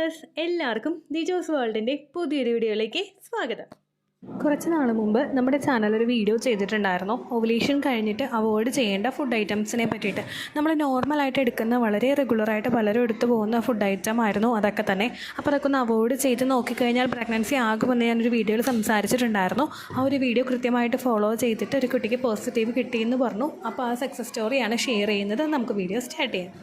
Viewers, എല്ലാവർക്കും ദിജോസ് വേൾഡിൻ്റെ പുതിയൊരു വീഡിയോയിലേക്ക് സ്വാഗതം. കുറച്ച് നാൾ മുമ്പ് നമ്മുടെ ചാനൽ ഒരു വീഡിയോ ചെയ്തിട്ടുണ്ടായിരുന്നു. ഓവുലേഷൻ കഴിഞ്ഞിട്ട് അവോയ്ഡ് ചെയ്യേണ്ട ഫുഡ് ഐറ്റംസിനെ പറ്റിയിട്ട്. നമ്മൾ നോർമലായിട്ട് എടുക്കുന്ന വളരെ റെഗുലറായിട്ട് പലരും എടുത്തു പോകുന്ന ഫുഡ് ഐറ്റം ആയിരുന്നു അതൊക്കെ തന്നെ. അപ്പോൾ അതൊക്കെ ഒന്ന് അവോയ്ഡ് ചെയ്ത് നോക്കിക്കഴിഞ്ഞാൽ പ്രഗ്നൻസി ആകുമെന്ന് ഞാനൊരു വീഡിയോയിൽ സംസാരിച്ചിട്ടുണ്ടായിരുന്നു. ആ ഒരു വീഡിയോ കൃത്യമായിട്ട് ഫോളോ ചെയ്തിട്ട് ഒരു കുട്ടിക്ക് പോസിറ്റീവ് കിട്ടിയെന്ന് പറഞ്ഞു. അപ്പോൾ ആ സക്സസ് സ്റ്റോറിയാണ് ഷെയർ ചെയ്യുന്നത്. നമുക്ക് വീഡിയോ സ്റ്റാർട്ട് ചെയ്യാം.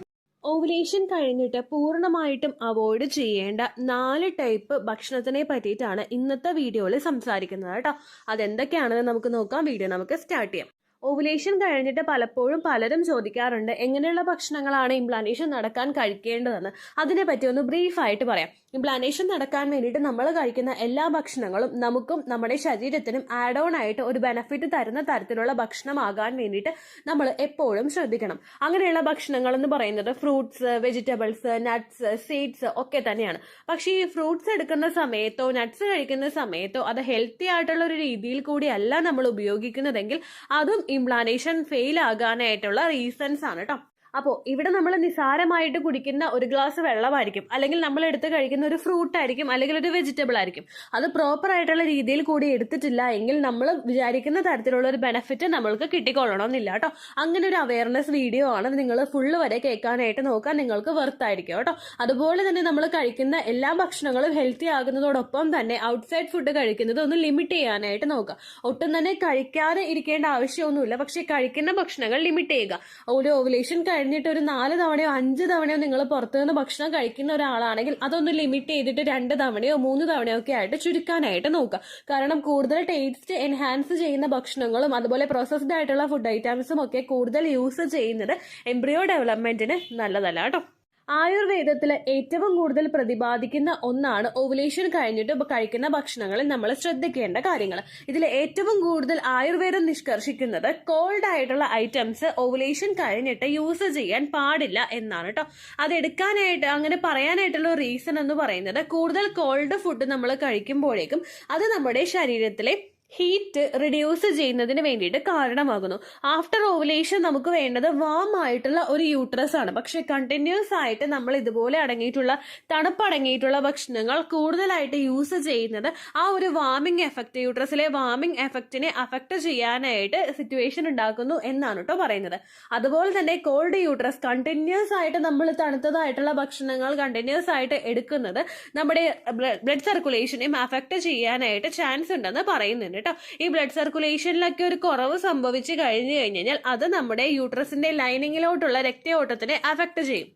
ഓവുലേഷൻ കഴിഞ്ഞിട്ട് പൂർണ്ണമായിട്ടും അവോയ്ഡ് ചെയ്യേണ്ട 4 ടൈപ്പ് ഭക്ഷണത്തിനെ പറ്റിയിട്ടാണ് ഇന്നത്തെ വീഡിയോയിൽ സംസാരിക്കുന്നത് കേട്ടോ. അതെന്തൊക്കെയാണെന്ന് നമുക്ക് നോക്കാം. വീഡിയോ നമുക്ക് സ്റ്റാർട്ട് ചെയ്യാം. ഓവുലേഷൻ കഴിഞ്ഞിട്ട് പലപ്പോഴും പലരും ചോദിക്കാറുണ്ട് എങ്ങനെയുള്ള ഭക്ഷണങ്ങളാണ് ഇംപ്ലാന്റേഷൻ നടക്കാൻ കഴിക്കേണ്ടതെന്ന്. അതിനെപ്പറ്റി ഒന്ന് ബ്രീഫായിട്ട് പറയാം. ഇംപ്ലാന്റേഷൻ നടക്കാൻ വേണ്ടിയിട്ട് നമ്മൾ കഴിക്കുന്ന എല്ലാ ഭക്ഷണങ്ങളും നമുക്കും നമ്മുടെ ശരീരത്തിനും ആഡ് ഓൺ ആയിട്ട് ഒരു ബെനഫിറ്റ് തരുന്ന തരത്തിലുള്ള ഭക്ഷണമാകാൻ വേണ്ടിയിട്ട് നമ്മൾ എപ്പോഴും ശ്രദ്ധിക്കണം. അങ്ങനെയുള്ള ഭക്ഷണങ്ങൾ എന്ന് പറയുന്നത് ഫ്രൂട്ട്സ്, വെജിറ്റബിൾസ്, നട്ട്സ്, സീഡ്സ് ഒക്കെ തന്നെയാണ്. പക്ഷേ ഈ ഫ്രൂട്ട്സ് എടുക്കുന്ന സമയത്തോ നട്ട്സ് കഴിക്കുന്ന സമയത്തോ അത് ഹെൽത്തി ആയിട്ടുള്ള ഒരു രീതിയിൽ കൂടിയല്ല നമ്മൾ ഉപയോഗിക്കുന്നതെങ്കിൽ അതും ഇംപ്ലാന്റേഷൻ ഫെയിൽ ആകാനായിട്ടുള്ള റീസൺസ് ആണ് കേട്ടോ. അപ്പോൾ ഇവിടെ നമ്മൾ നിസാരമായിട്ട് കുടിക്കുന്ന ഒരു ഗ്ലാസ് വെള്ളമായിരിക്കും, അല്ലെങ്കിൽ നമ്മൾ എടുത്ത് കഴിക്കുന്ന ഒരു ഫ്രൂട്ട് ആയിരിക്കും, അല്ലെങ്കിൽ ഒരു വെജിറ്റബിൾ ആയിരിക്കും. അത് പ്രോപ്പർ ആയിട്ടുള്ള രീതിയിൽ കൂടി എടുത്തിട്ടില്ല എങ്കിൽ നമ്മൾ വിചാരിക്കുന്ന തരത്തിലുള്ള ഒരു ബെനിഫിറ്റ് നമ്മൾക്ക് കിട്ടിക്കൊള്ളണമെന്നില്ല കേട്ടോ. അങ്ങനെ ഒരു അവയർനെസ് വീഡിയോ ആണ്. നിങ്ങൾ ഫുള്ള് വരെ കേൾക്കാനായിട്ട് നോക്കാൻ നിങ്ങൾക്ക് വെർത്തായിരിക്കും കേട്ടോ. അതുപോലെ തന്നെ നമ്മൾ കഴിക്കുന്ന എല്ലാ ഭക്ഷണങ്ങളും ഹെൽത്തി ആകുന്നതോടൊപ്പം തന്നെ ഔട്ട്സൈഡ് ഫുഡ് കഴിക്കുന്നത് ഒന്ന് ലിമിറ്റ് ചെയ്യാനായിട്ട് നോക്കുക. ഒട്ടും തന്നെ കഴിക്കാതെ ഇരിക്കേണ്ട ആവശ്യമൊന്നുമില്ല, പക്ഷെ കഴിക്കുന്ന ഭക്ഷണങ്ങൾ ലിമിറ്റ് ചെയ്യുക. ഒരു ഓവുലേഷൻ കഴിഞ്ഞിട്ട് ഒരു 4 തവണയോ 5 തവണയോ നിങ്ങൾ പുറത്തുനിന്ന് ഭക്ഷണം കഴിക്കുന്ന ഒരാളാണെങ്കിൽ അതൊന്ന് ലിമിറ്റ് ചെയ്തിട്ട് 2 തവണയോ 3 തവണയോ ഒക്കെ ആയിട്ട് ചുരുക്കാനായിട്ട് നോക്കുക. കാരണം കൂടുതൽ ടേസ്റ്റ് എൻഹാൻസ് ചെയ്യുന്ന ഭക്ഷണങ്ങളും അതുപോലെ പ്രോസസ്ഡ് ആയിട്ടുള്ള ഫുഡ് ഐറ്റംസും ഒക്കെ കൂടുതൽ യൂസ് ചെയ്യുന്നത് എംബ്രിയോ ഡെവലപ്മെന്റിന് നല്ലതല്ല കേട്ടോ. ആയുർവേദത്തിൽ ഏറ്റവും കൂടുതൽ പ്രതിപാദിക്കുന്ന ഒന്നാണ് ഓവുലേഷൻ കഴിഞ്ഞിട്ട് കഴിക്കുന്ന ഭക്ഷണങ്ങളിൽ നമ്മൾ ശ്രദ്ധിക്കേണ്ട കാര്യങ്ങൾ. ഇതിൽ ഏറ്റവും കൂടുതൽ ആയുർവേദം നിഷ്കർഷിക്കുന്നത് കോൾഡ് ആയിട്ടുള്ള ഐറ്റംസ് ഓവുലേഷൻ കഴിഞ്ഞിട്ട് യൂസ് ചെയ്യാൻ പാടില്ല എന്നാണ് കേട്ടോ. അതെടുക്കാനായിട്ട് അങ്ങനെ പറയാനായിട്ടുള്ള റീസൺ എന്ന് പറയുന്നത് കൂടുതൽ കോൾഡ് ഫുഡ് നമ്മൾ കഴിക്കുമ്പോഴേക്കും അത് നമ്മുടെ ശരീരത്തിലെ ഹീറ്റ് റിഡ്യൂസ് ചെയ്യുന്നതിന് വേണ്ടിയിട്ട് കാരണമാകുന്നു. ആഫ്റ്റർ ഓവുലേഷൻ നമുക്ക് വേണ്ടത് വാം ആയിട്ടുള്ള ഒരു യൂട്രസ് ആണ്. പക്ഷെ കണ്ടിന്യൂസ് ആയിട്ട് നമ്മൾ ഇതുപോലെ അടങ്ങിയിട്ടുള്ള തണുപ്പടങ്ങിയിട്ടുള്ള ഭക്ഷണങ്ങൾ കൂടുതലായിട്ട് യൂസ് ചെയ്യുന്നത് ആ ഒരു വാമിംഗ് എഫക്റ്റ്, യൂട്രസിലെ വാമിംഗ് എഫക്റ്റിനെ അഫക്റ്റ് ചെയ്യാനായിട്ട് സിറ്റുവേഷൻ ഉണ്ടാക്കുന്നു എന്നാണ് കേട്ടോ പറയുന്നത്. അതുപോലെ തന്നെ കോൾഡ് യൂട്രസ് കണ്ടിന്യൂസ് ആയിട്ട് നമ്മൾ തണുത്തതായിട്ടുള്ള ഭക്ഷണങ്ങൾ കണ്ടിന്യൂസ് ആയിട്ട് എടുക്കുന്നത് നമ്മുടെ ബ്ലഡ് സർക്കുലേഷനെയും അഫക്റ്റ് ചെയ്യാനായിട്ട് ചാൻസ് ഉണ്ടെന്ന് പറയുന്നുണ്ട്. ഈ ബ്ലഡ് സർക്കുലേഷനിലൊക്കെ ഒരു കുറവ് സംഭവിച്ചു കഴിഞ്ഞു കഴിഞ്ഞാൽ അത് നമ്മുടെ യൂട്രസിന്റെ ലൈനിങ്ങിലോട്ടുള്ള രക്തയോട്ടത്തിനെ അഫക്റ്റ് ചെയ്യും.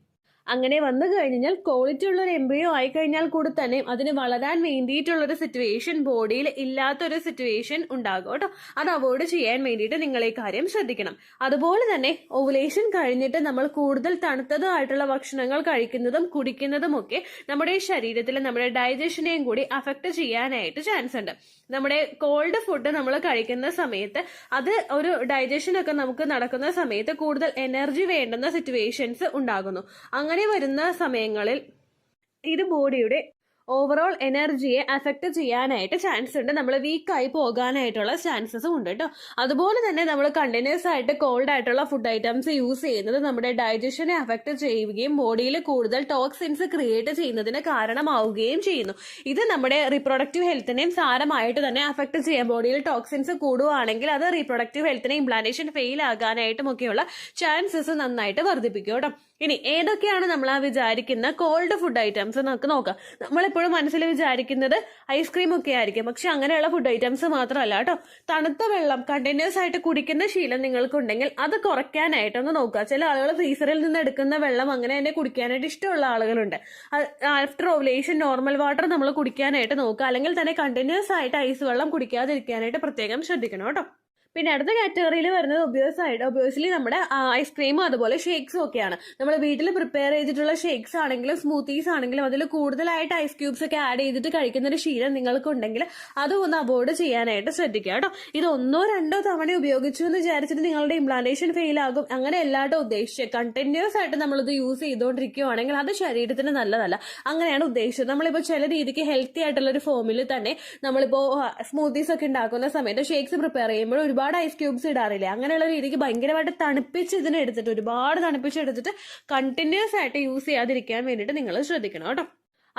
അങ്ങനെ വന്നു കഴിഞ്ഞാൽ ക്വാളിറ്റി ഉള്ള ഒരു എംബ്രിയോ ആയി കഴിഞ്ഞാൽ കൂടി തന്നെ അതിന് വളരാൻ വേണ്ടിയിട്ടുള്ളൊരു സിറ്റുവേഷൻ ബോഡിയിൽ ഇല്ലാത്തൊരു സിറ്റുവേഷൻ ഉണ്ടാകും കേട്ടോ. അത് അവോയ്ഡ് ചെയ്യാൻ വേണ്ടിയിട്ട് നിങ്ങൾ ഈ കാര്യം ശ്രദ്ധിക്കണം. അതുപോലെ തന്നെ ഓവുലേഷൻ കഴിഞ്ഞിട്ട് നമ്മൾ കൂടുതൽ തണുത്തതായിട്ടുള്ള ഭക്ഷണങ്ങൾ കഴിക്കുന്നതും കുടിക്കുന്നതും ഒക്കെ നമ്മുടെ ശരീരത്തിൽ നമ്മുടെ ഡൈജഷനെയും കൂടി അഫക്റ്റ് ചെയ്യാനായിട്ട് ചാൻസ് ഉണ്ട്. നമ്മുടെ കോൾഡ് ഫുഡ് നമ്മൾ കഴിക്കുന്ന സമയത്ത് അത് ഒരു ഡൈജഷനൊക്കെ നമുക്ക് നടക്കുന്ന സമയത്ത് കൂടുതൽ എനർജി വേണ്ടുന്ന സിറ്റുവേഷൻസ് ഉണ്ടാകുന്നു. അങ്ങനെ വരുന്ന സമയങ്ങളിൽ ഇത് ബോഡിയുടെ ഓവറോൾ എനർജിയെ അഫക്റ്റ് ചെയ്യാനായിട്ട് ചാൻസ് ഉണ്ട്. നമ്മൾ വീക്കായി പോകാനായിട്ടുള്ള ചാൻസസും ഉണ്ട് കേട്ടോ. അതുപോലെ തന്നെ നമ്മൾ കണ്ടിന്യൂസ് ആയിട്ട് കോൾഡ് ആയിട്ടുള്ള ഫുഡ് ഐറ്റംസ് യൂസ് ചെയ്യുന്നത് നമ്മുടെ ഡൈജഷനെ അഫക്റ്റ് ചെയ്യുകയും ബോഡിയിൽ കൂടുതൽ ടോക്സിൻസ് ക്രിയേറ്റ് ചെയ്യുന്നതിന് കാരണമാവുകയും ചെയ്യുന്നു. ഇത് നമ്മുടെ റീപ്രൊഡക്റ്റീവ് ഹെൽത്തിനെയും സാരമായിട്ട് തന്നെ അഫക്റ്റ് ചെയ്യാം. ബോഡിയിൽ ടോക്സിൻസ് കൂടുകയാണെങ്കിൽ അത് റീപ്രൊഡക്റ്റീവ് ഹെൽത്തിനെ ഇംപ്ലാന്റേഷൻ ഫെയിൽ ആകാനായിട്ടും ഒക്കെയുള്ള ചാൻസസ് നന്നായിട്ട് വർദ്ധിപ്പിക്കും കേട്ടോ. ഇനി ഏതൊക്കെയാണ് നമ്മൾ വിചാരിക്കുന്ന കോൾഡ് ഫുഡ് ഐറ്റംസ് നമുക്ക് നോക്കാം. നമ്മളെപ്പോഴും മനസ്സിൽ വിചാരിക്കുന്നത് ഐസ്ക്രീം ഒക്കെ ആയിരിക്കും, പക്ഷെ അങ്ങനെയുള്ള ഫുഡ് ഐറ്റംസ് മാത്രമല്ല കേട്ടോ. തണുത്ത വെള്ളം കണ്ടിന്യൂസ് ആയിട്ട് കുടിക്കുന്ന ശീലം നിങ്ങൾക്കുണ്ടെങ്കിൽ അത് കുറയ്ക്കാനായിട്ടൊന്ന് നോക്കുക. ചില ആളുകൾ ഫ്രീസറിൽ നിന്ന് എടുക്കുന്ന വെള്ളം അങ്ങനെ തന്നെ കുടിക്കാനായിട്ട് ഇഷ്ടമുള്ള ആളുകളുണ്ട്. ആഫ്റ്റർ ഓവുലേഷൻ നോർമൽ വാട്ടർ നമ്മൾ കുടിക്കാനായിട്ട് നോക്കുക, അല്ലെങ്കിൽ തന്നെ കണ്ടിന്യൂസ് ആയിട്ട് ഐസ് വെള്ളം കുടിക്കാതിരിക്കാനായിട്ട് പ്രത്യേകം ശ്രദ്ധിക്കണം കേട്ടോ. പിന്നെ അടുത്ത കാറ്റഗറിയിൽ വരുന്നത് ഒബ്വിയസ്ലി നമ്മുടെ ഐസ്ക്രീമും അതുപോലെ ഷേക്സും ഒക്കെയാണ്. നമ്മൾ വീട്ടിൽ പ്രിപ്പയർ ചെയ്തിട്ടുള്ള ഷേക്സ് ആണെങ്കിലും സ്മൂത്തീസ് ആണെങ്കിലും അതിൽ കൂടുതലായിട്ട് ഐസ് ക്യൂബ്സ് ഒക്കെ ആഡ് ചെയ്തിട്ട് കഴിക്കുന്ന ഒരു ശീലം നിങ്ങൾക്കുണ്ടെങ്കിൽ അതും ഒന്ന് അവോയ്ഡ് ചെയ്യാനായിട്ട് ശ്രദ്ധിക്കുക കേട്ടോ. ഇത് 1-2 തവണ ഉപയോഗിച്ചു എന്ന് വിചാരിച്ചിട്ട് നിങ്ങളുടെ ഇംപ്ലാന്റേഷൻ ഫെയിൽ ആകും അങ്ങനെ എല്ലാവരും ഉദ്ദേശിച്ചത്. കണ്ടിന്യൂസ് ആയിട്ട് നമ്മളിത് യൂസ് ചെയ്തുകൊണ്ടിരിക്കുകയാണെങ്കിൽ അത് ശരീരത്തിന് നല്ലതല്ല. അങ്ങനെയാണ് ഉദ്ദേശിച്ചത്. നമ്മളിപ്പോൾ ചില രീതിക്ക് ഹെൽത്തി ആയിട്ടുള്ള ഒരു ഫോമിൽ തന്നെ നമ്മളിപ്പോൾ സ്മൂത്തീസ് ഒക്കെ ഉണ്ടാക്കുന്ന സമയത്ത് ഷേക്സ് പ്രിപ്പയർ ചെയ്യുമ്പോൾ ഒരുപാട് ഐസ് ക്യൂബ്സ് ഇടാറില്ലേ, അങ്ങനെയുള്ള രീതിക്ക് ഭയങ്കരമായിട്ട് ഒരുപാട് തണുപ്പിച്ചെടുത്തിട്ട് കണ്ടിന്യൂസ് ആയിട്ട് യൂസ് ചെയ്യാതിരിക്കാൻ വേണ്ടിയിട്ട് നിങ്ങൾ ശ്രദ്ധിക്കണം കേട്ടോ.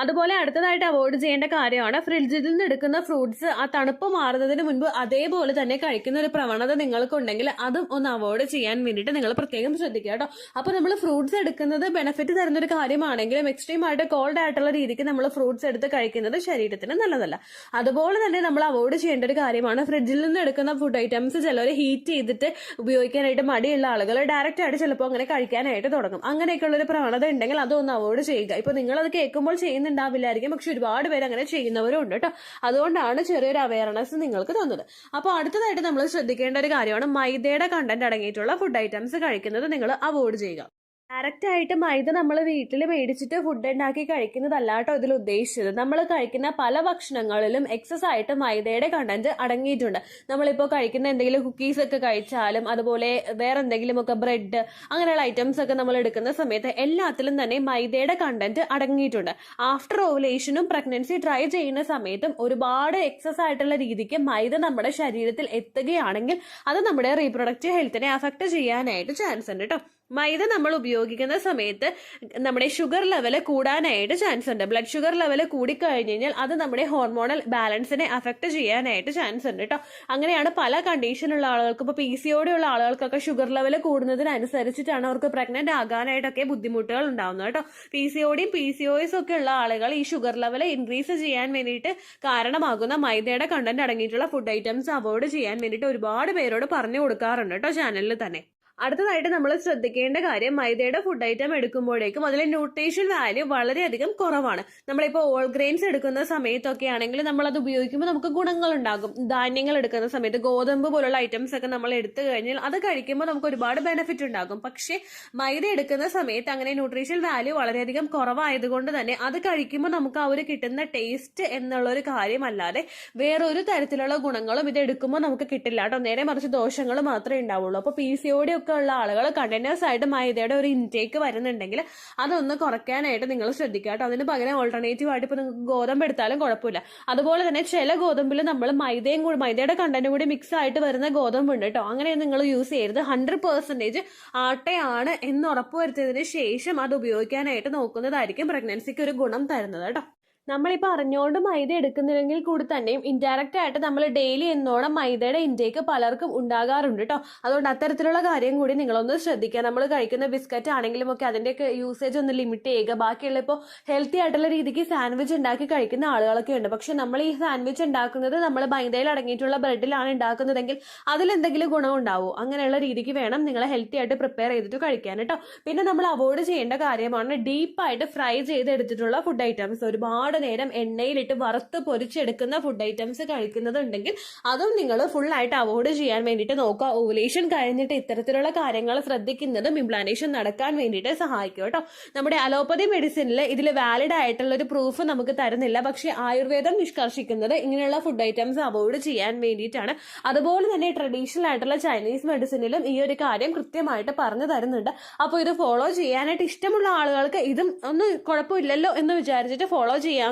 അതുപോലെ അടുത്തതായിട്ട് അവോയ്ഡ് ചെയ്യേണ്ട കാര്യമാണ് ഫ്രിഡ്ജിൽ നിന്ന് എടുക്കുന്ന ഫ്രൂട്ട്സ് ആ തണുപ്പ് മാറുന്നതിന് മുൻപ് അതേപോലെ തന്നെ കഴിക്കുന്ന ഒരു പ്രവണത നിങ്ങൾക്കുണ്ടെങ്കിൽ അതും ഒന്ന് അവോയ്ഡ് ചെയ്യാൻ വേണ്ടിയിട്ട് നിങ്ങൾ പ്രത്യേകം ശ്രദ്ധിക്കുക കേട്ടോ. അപ്പോൾ നമ്മൾ ഫ്രൂട്ട്സ് എടുക്കുന്നത് ബെനിഫിറ്റ് തരുന്ന ഒരു കാര്യമാണെങ്കിലും എക്സ്ട്രീം ആയിട്ട് കോൾഡ് ആയിട്ടുള്ള രീതിക്ക് നമ്മൾ ഫ്രൂട്ട്സ് എടുത്ത് കഴിക്കുന്നത് ശരീരത്തിന് നല്ലതല്ല. അതുപോലെ തന്നെ നമ്മൾ അവോയ്ഡ് ചെയ്യേണ്ട ഒരു കാര്യമാണ് ഫ്രിഡ്ജിൽ നിന്ന് എടുക്കുന്ന ഫുഡ് ഐറ്റംസ് ചിലർ ഹീറ്റ് ചെയ്തിട്ട് ഉപയോഗിക്കാനായിട്ട് മടിയുള്ള ആളുകൾ ഡയറക്റ്റ് ആയിട്ട് ചിലപ്പോൾ അങ്ങനെ കഴിക്കാനായിട്ട് തുടങ്ങും. അങ്ങനെയൊക്കെയുള്ള ഒരു പ്രവണത ഉണ്ടെങ്കിൽ അതൊന്ന് അവോയ്ഡ് ചെയ്യുക. ഇപ്പൊ നിങ്ങളത് കേൾക്കുമ്പോൾ ചെയ്യുന്നുണ്ടാവില്ലായിരിക്കും, പക്ഷെ ഒരുപാട് പേര് അങ്ങനെ ചെയ്യുന്നവരും ഉണ്ട് കേട്ടോ. അതുകൊണ്ടാണ് ചെറിയൊരു അവയർനെസ് നിങ്ങൾക്ക് തന്നത്. അപ്പോൾ അടുത്തതായിട്ട് നമ്മൾ ശ്രദ്ധിക്കേണ്ട ഒരു കാര്യമാണ് മൈദയുടെ കണ്ടന്റ് അടങ്ങിയിട്ടുള്ള ഫുഡ് ഐറ്റംസ് കഴിക്കുന്നത് നിങ്ങൾ അവോയ്ഡ് ചെയ്യുക. ഡയറക്റ്റ് ആയിട്ട് മൈദ നമ്മൾ വീട്ടിൽ മേടിച്ചിട്ട് ഫുഡ് ഉണ്ടാക്കി കഴിക്കുന്നതല്ല കേട്ടോ ഇതിൽ ഉദ്ദേശിച്ചത്. നമ്മൾ കഴിക്കുന്ന പല ഭക്ഷണങ്ങളിലും എക്സസ് ആയിട്ട് മൈദയുടെ കണ്ടന്റ് അടങ്ങിയിട്ടുണ്ട്. നമ്മളിപ്പോൾ കഴിക്കുന്ന എന്തെങ്കിലും കുക്കീസ് ഒക്കെ കഴിച്ചാലും അതുപോലെ വേറെ എന്തെങ്കിലുമൊക്കെ ബ്രെഡ് അങ്ങനെയുള്ള ഐറ്റംസ് ഒക്കെ നമ്മൾ എടുക്കുന്ന സമയത്ത് എല്ലാത്തിലും തന്നെ മൈദയുടെ കണ്ടന്റ് അടങ്ങിയിട്ടുണ്ട്. ആഫ്റ്റർ ഓവുലേഷനും പ്രഗ്നൻസി ട്രൈ ചെയ്യുന്ന സമയത്തും ഒരുപാട് എക്സസ് ആയിട്ടുള്ള രീതിക്ക് മൈദ നമ്മുടെ ശരീരത്തിൽ എത്തുകയാണെങ്കിൽ അത് നമ്മുടെ റീപ്രൊഡക്റ്റീവ് ഹെൽത്തിനെ അഫക്റ്റ് ചെയ്യാനായിട്ട് ചാൻസ് ഉണ്ട് കേട്ടോ. മൈദ നമ്മൾ ഉപയോഗിക്കുന്ന സമയത്ത് നമ്മുടെ ഷുഗർ ലെവൽ കൂടാനായിട്ട് ചാൻസ് ഉണ്ട്. ബ്ലഡ് ഷുഗർ ലെവൽ കൂടിക്കഴിഞ്ഞ് കഴിഞ്ഞാൽ അത് നമ്മുടെ ഹോർമോണൽ ബാലൻസിനെ അഫക്റ്റ് ചെയ്യാനായിട്ട് ചാൻസ് ഉണ്ട് കേട്ടോ. അങ്ങനെയാണ് പല കണ്ടീഷനുള്ള ആളുകൾക്ക്, ഇപ്പോൾ PCOD ഉള്ള ആളുകൾക്കൊക്കെ ഷുഗർ ലെവൽ കൂടുന്നതിനനുസരിച്ചിട്ടാണ് അവർക്ക് പ്രഗ്നന്റ് ആകാനായിട്ടൊക്കെ ബുദ്ധിമുട്ടുകൾ ഉണ്ടാവുന്നത് കേട്ടോ. PCODയും PCOS ഒക്കെ ഉള്ള ആളുകൾ ഈ ഷുഗർ ലെവൽ ഇൻക്രീസ് ചെയ്യാൻ വേണ്ടിയിട്ട് കാരണമാകുന്ന മൈദയുടെ കണ്ടന്റ് അടങ്ങിയിട്ടുള്ള ഫുഡ് ഐറ്റംസ് അവോയ്ഡ് ചെയ്യാൻ വേണ്ടിയിട്ട് ഒരുപാട് പേരോട് പറഞ്ഞു കൊടുക്കാറുണ്ട് കേട്ടോ ചാനലിൽ തന്നെ. അടുത്തതായിട്ട് നമ്മൾ ശ്രദ്ധിക്കേണ്ട കാര്യം മൈദയുടെ ഫുഡ് ഐറ്റം എടുക്കുമ്പോഴേക്കും അതിലെ ന്യൂട്രീഷൻ വാല്യൂ വളരെയധികം കുറവാണ്. നമ്മളിപ്പോൾ ഓൾ ഗ്രെയിൻസ് എടുക്കുന്ന സമയത്തൊക്കെ ആണെങ്കിൽ നമ്മൾ അത് ഉപയോഗിക്കുമ്പോൾ നമുക്ക് ഗുണങ്ങൾ ഉണ്ടാകും. ധാന്യങ്ങൾ എടുക്കുന്ന സമയത്ത് ഗോതമ്പ് പോലുള്ള ഐറ്റംസ് ഒക്കെ നമ്മൾ എടുത്തു കഴിഞ്ഞാൽ അത് കഴിക്കുമ്പോൾ നമുക്ക് ഒരുപാട് ബെനിഫിറ്റ് ഉണ്ടാകും. പക്ഷേ മൈദ എടുക്കുന്ന സമയത്ത് അങ്ങനെ ന്യൂട്രീഷൻ വാല്യൂ വളരെയധികം കുറവായതുകൊണ്ട് തന്നെ അത് കഴിക്കുമ്പോൾ നമുക്ക് ആ ഒരു കിട്ടുന്ന ടേസ്റ്റ് എന്നുള്ളൊരു കാര്യമല്ലാതെ വേറൊരു തരത്തിലുള്ള ഗുണങ്ങളും ഇത് എടുക്കുമ്പോൾ നമുക്ക് കിട്ടില്ല കേട്ടോ. നേരെ മറിച്ച് ദോഷങ്ങൾ മാത്രമേ ഉണ്ടാവുള്ളൂ. അപ്പോൾ PCOD ഉള്ള ആളുകൾ കണ്ടിന്യൂസ് ആയിട്ട് മൈദയുടെ ഒരു ഇൻടേക്ക് വരുന്നുണ്ടെങ്കിൽ അതൊന്ന് കുറയ്ക്കാനായിട്ട് നിങ്ങൾ ശ്രദ്ധിക്കുക കേട്ടോ. അതിന് പകരം ഓൾട്ടർനേറ്റീവ് ആയിട്ട് ഇപ്പോൾ നിങ്ങൾക്ക് ഗോതമ്പ് എടുത്താലും കുഴപ്പമില്ല. അതുപോലെ തന്നെ ചില ഗോതമ്പിൽ നമ്മൾ മൈദയുടെ കണ്ടന്റും കൂടി മിക്സ് ആയിട്ട് വരുന്ന ഗോതമ്പ് ഉണ്ട് കേട്ടോ. അങ്ങനെ നിങ്ങൾ യൂസ് ചെയ്യരുത്. 100% ആട്ടയാണ് എന്ന് ഉറപ്പുവരുത്തിയതിന് ശേഷം അത് ഉപയോഗിക്കാനായിട്ട് നോക്കുന്നതായിരിക്കും പ്രഗ്നൻസിക്ക് ഒരു ഗുണം തരുന്നത് കേട്ടോ. നമ്മളിപ്പോൾ അറിഞ്ഞുകൊണ്ട് മൈദ എടുക്കുന്നില്ലെങ്കിൽ കൂടി തന്നെയും ഇൻഡയറക്റ്റ് ആയിട്ട് നമ്മൾ ഡെയിലി എന്നോണം മൈദയുടെ ഇൻടേക്ക് പലർക്കും ഉണ്ടാകാറുണ്ട് കേട്ടോ. അതുകൊണ്ട് അത്തരത്തിലുള്ള കാര്യം കൂടി നിങ്ങളൊന്ന് ശ്രദ്ധിക്കുക. നമ്മൾ കഴിക്കുന്ന ബിസ്ക്കറ്റ് ആണെങ്കിലും ഒക്കെ അതിൻ്റെയൊക്കെ യൂസേജ് ഒന്ന് ലിമിറ്റ് ചെയ്യുക. ബാക്കിയുള്ള ഇപ്പോൾ ഹെൽത്തി ആയിട്ടുള്ള രീതിക്ക് സാൻഡ്വിച്ച് ഉണ്ടാക്കി കഴിക്കുന്ന ആളുകളൊക്കെ ഉണ്ട്. പക്ഷെ നമ്മൾ ഈ സാൻഡ്വിച്ച് ഉണ്ടാക്കുന്നത് നമ്മൾ മൈദയിൽ അടങ്ങിയിട്ടുള്ള ബ്രെഡിലാണ് ഉണ്ടാക്കുന്നതെങ്കിൽ അതിലെന്തെങ്കിലും ഗുണം ഉണ്ടാവുമോ? അങ്ങനെയുള്ള രീതിക്ക് വേണം നിങ്ങൾ ഹെൽത്തി ആയിട്ട് പ്രിപ്പയർ ചെയ്തിട്ട് കഴിക്കാൻ കേട്ടോ. പിന്നെ നമ്മൾ അവോയ്ഡ് ചെയ്യേണ്ട കാര്യമാണ് ഡീപ്പായിട്ട് ഫ്രൈ ചെയ്തെടുത്തിട്ടുള്ള ഫുഡ് ഐറ്റംസ്. ഒരുപാട് നേരം എണ്ണയിലിട്ട് വറുത്ത് പൊരിച്ചെടുക്കുന്ന ഫുഡ് ഐറ്റംസ് കഴിക്കുന്നതുണ്ടെങ്കിൽ അതും നിങ്ങൾ ഫുള്ളായിട്ട് അവോയ്ഡ് ചെയ്യാൻ വേണ്ടിയിട്ട് നോക്കുക. ഓവുലേഷൻ കഴിഞ്ഞിട്ട് ഇത്തരത്തിലുള്ള കാര്യങ്ങൾ ശ്രദ്ധിക്കുന്നതും ഇംപ്ലാന്റേഷൻ നടക്കാൻ വേണ്ടിയിട്ട് സഹായിക്കും കേട്ടോ. നമ്മുടെ അലോപ്പതി മെഡിസിനിൽ ഇതിൽ വാലിഡ് ആയിട്ടുള്ള ഒരു പ്രൂഫ് നമുക്ക് തരുന്നില്ല. പക്ഷേ ആയുർവേദം നിഷ്കർഷിക്കുന്നത് ഇങ്ങനെയുള്ള ഫുഡ് ഐറ്റംസ് അവോയ്ഡ് ചെയ്യാൻ വേണ്ടിയിട്ടാണ്. അതുപോലെ തന്നെ ട്രഡീഷണൽ ആയിട്ടുള്ള ചൈനീസ് മെഡിസിനിലും ഈ ഒരു കാര്യം കൃത്യമായിട്ട് പറഞ്ഞു തരുന്നുണ്ട്. അപ്പോൾ ഇത് ഫോളോ ചെയ്യാനായിട്ട് ഇഷ്ടമുള്ള ആളുകൾക്ക് ഇതും ഒന്നും കുഴപ്പമില്ലല്ലോ എന്ന് വിചാരിച്ചിട്ട് ഫോളോ ചെയ്യാവുന്നതാണ്.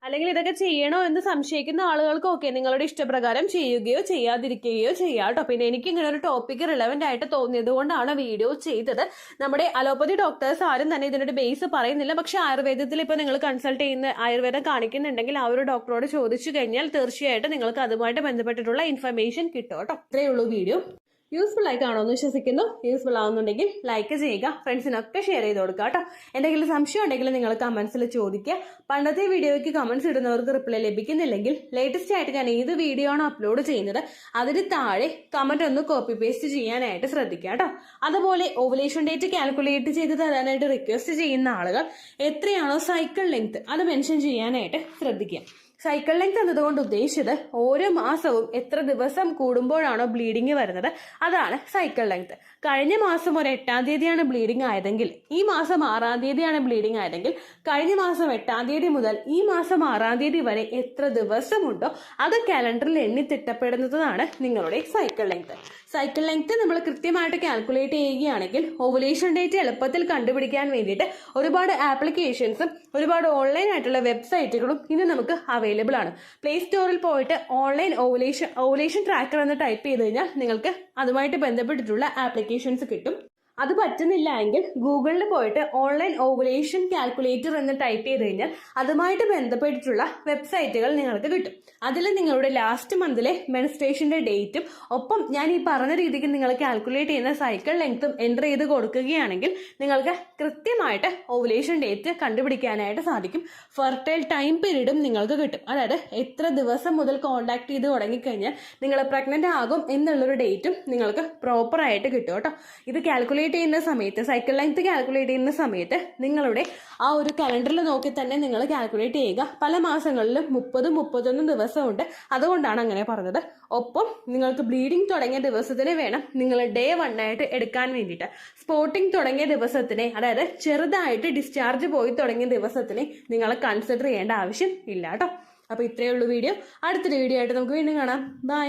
അല്ലെങ്കിൽ ഇതൊക്കെ ചെയ്യണോ എന്ന് സംശയിക്കുന്ന ആളുകൾക്കൊക്കെ നിങ്ങളുടെ ഇഷ്ടപ്രകാരം ചെയ്യുകയോ ചെയ്യാതിരിക്കുകയോ ചെയ്യാം കേട്ടോ. പിന്നെ എനിക്ക് ഇങ്ങനെ ഒരു ടോപ്പിക് റിലവന്റ് ആയിട്ട് തോന്നിയത് കൊണ്ടാണ് വീഡിയോ ചെയ്തത്. നമ്മുടെ അലോപ്പതി ഡോക്ടേഴ്സ് ആരും തന്നെ ഇതിനൊരു ബേസ് പറയുന്നില്ല. പക്ഷെ ആയുർവേദത്തിൽ ഇപ്പോൾ നിങ്ങൾ കൺസൾട്ട് ചെയ്യുന്ന ആയുർവേദം കാണിക്കുന്നുണ്ടെങ്കിൽ ആ ഒരു ഡോക്ടറോട് ചോദിച്ചു കഴിഞ്ഞാൽ തീർച്ചയായിട്ടും നിങ്ങൾക്ക് അതുമായിട്ട് ബന്ധപ്പെട്ടിട്ടുള്ള ഇൻഫർമേഷൻ കിട്ടും കേട്ടോ. ഇത്രയേ ഉള്ളൂ വീഡിയോ. യൂസ്ഫുൾ ആയി കാണുമെന്ന് വിശ്വസിക്കുന്നു. യൂസ്ഫുൾ ആവുന്നുണ്ടെങ്കിൽ ലൈക്ക് ചെയ്യുക, ഫ്രണ്ട്സിനൊക്കെ ഷെയർ ചെയ്ത് കൊടുക്കുക കേട്ടോ. എന്തെങ്കിലും സംശയം ഉണ്ടെങ്കിൽ നിങ്ങൾ കമന്റ്സിൽ ചോദിക്കുക. പണ്ടത്തെ വീഡിയോയ്ക്ക് കമന്റ്സ് ഇടുന്നവർക്ക് റിപ്ലൈ ലഭിക്കുന്നില്ലെങ്കിൽ ലേറ്റസ്റ്റ് ആയിട്ട് ഞാൻ ഏത് വീഡിയോ ആണോ അപ്ലോഡ് ചെയ്യുന്നത് അതിന് താഴെ കമന്റ് ഒന്ന് കോപ്പി പേസ്റ്റ് ചെയ്യാനായിട്ട് ശ്രദ്ധിക്കുക കേട്ടോ. അതുപോലെ ഓവുലേഷൻ ഡേറ്റ് കാൽക്കുലേറ്റ് ചെയ്ത് തരാനായിട്ട് റിക്വസ്റ്റ് ചെയ്യുന്ന ആളുകൾ എത്രയാണോ സൈക്കിൾ ലെങ്ത് അത് മെൻഷൻ ചെയ്യാനായിട്ട് ശ്രദ്ധിക്കുക. സൈക്കിൾ ലെങ്ത് എന്നതുകൊണ്ട് ഉദ്ദേശിച്ചത് ഓരോ മാസവും എത്ര ദിവസം കൂടുമ്പോഴാണോ ബ്ലീഡിങ് വരുന്നത് അതാണ് സൈക്കിൾ ലെങ്ത്. കഴിഞ്ഞ മാസം ഒരു 8-ാം തീയതിയാണ് ബ്ലീഡിങ് ആയതെങ്കിൽ ഈ മാസം 6-ാം തീയതിയാണ് ബ്ലീഡിങ് ആയതെങ്കിൽ കഴിഞ്ഞ മാസം 8-ാം തീയതി മുതൽ ഈ മാസം 6-ാം തീയതി വരെ എത്ര ദിവസമുണ്ടോ അത് കാലണ്ടറിൽ എണ്ണി തിട്ടപ്പെടുന്നതാണ് നിങ്ങളുടെ സൈക്കിൾ ലെങ്ത്. സൈക്കിൾ ലെങ്ത് നമ്മൾ കൃത്യമായിട്ട് കാൽക്കുലേറ്റ് ചെയ്യുകയാണെങ്കിൽ ഓവുലേഷൻ ഡേറ്റ് എളുപ്പത്തിൽ കണ്ടുപിടിക്കാൻ വേണ്ടിയിട്ട് ഒരുപാട് ആപ്ലിക്കേഷൻസും ഒരുപാട് ഓൺലൈൻ ആയിട്ടുള്ള വെബ്സൈറ്റുകളും ഇന്ന് നമുക്ക് അവൈലബിൾ ആണ്. പ്ലേ സ്റ്റോറിൽ പോയിട്ട് ഓൺലൈൻ ഓവുലേഷൻ ട്രാക്കർ എന്ന് ടൈപ്പ് ചെയ്ത് കഴിഞ്ഞാൽ നിങ്ങൾക്ക് അതുമായിട്ട് ബന്ധപ്പെട്ടിട്ടുള്ള ആപ്ലിക്കേഷൻസ് കിട്ടും. അത് പറ്റുന്നില്ല എങ്കിൽ ഗൂഗിളിൽ പോയിട്ട് ഓൺലൈൻ ഓവുലേഷൻ കാൽക്കുലേറ്റർ എന്ന് ടൈപ്പ് ചെയ്ത് കഴിഞ്ഞാൽ അതുമായിട്ട് ബന്ധപ്പെട്ടിട്ടുള്ള വെബ്സൈറ്റുകൾ നിങ്ങൾക്ക് കിട്ടും. അതിൽ നിങ്ങളുടെ ലാസ്റ്റ് മന്തിലെ മെൻസ്ട്രേഷൻ്റെ ഡേറ്റും ഒപ്പം ഞാൻ ഈ പറഞ്ഞ രീതിക്ക് നിങ്ങൾ കാൽക്കുലേറ്റ് ചെയ്യുന്ന സൈക്കിൾ ലെങ്ത്തും എൻ്റർ ചെയ്ത് കൊടുക്കുകയാണെങ്കിൽ നിങ്ങൾക്ക് കൃത്യമായിട്ട് ഓവുലേഷൻ ഡേറ്റ് കണ്ടുപിടിക്കാനായിട്ട് സാധിക്കും. ഫെർട്ടൈൽ ടൈം പീരീഡും നിങ്ങൾക്ക് കിട്ടും. അതായത് എത്ര ദിവസം മുതൽ കോൺടാക്ട് ചെയ്ത് തുടങ്ങിക്കഴിഞ്ഞാൽ നിങ്ങൾ പ്രഗ്നൻ്റ് ആകും എന്നുള്ളൊരു ഡേറ്റും നിങ്ങൾക്ക് പ്രോപ്പറായിട്ട് കിട്ടും കേട്ടോ. ഇത് കാൽക്കുലേറ്റ് ചെയ്യുന്ന സമയത്ത്, സൈക്കിൾ ലെങ്ത് കാൽക്കുലേറ്റ് ചെയ്യുന്ന സമയത്ത് നിങ്ങളുടെ ആ ഒരു കലണ്ടറിൽ നോക്കി തന്നെ നിങ്ങൾ കാൽക്കുലേറ്റ് ചെയ്യുക. പല മാസങ്ങളിലും 30-31 ദിവസമുണ്ട്, അതുകൊണ്ടാണ് അങ്ങനെ പറഞ്ഞത്. ഒപ്പം നിങ്ങൾക്ക് ബ്ലീഡിങ് തുടങ്ങിയ ദിവസത്തിന് വേണം നിങ്ങൾ ഡേ 1 ആയിട്ട് എടുക്കാൻ വേണ്ടിയിട്ട്. സ്പോട്ടിങ് തുടങ്ങിയ ദിവസത്തിനെ, അതായത് ചെറുതായിട്ട് ഡിസ്ചാർജ് പോയി തുടങ്ങിയ ദിവസത്തിനെ നിങ്ങൾ കൺസിഡർ ചെയ്യേണ്ട ആവശ്യം ഇല്ല കേട്ടോ. അപ്പോൾ ഇത്രയേ ഉള്ളൂ വീഡിയോ. അടുത്തൊരു വീഡിയോ ആയിട്ട് നമുക്ക് വീണ്ടും കാണാം. ബൈ.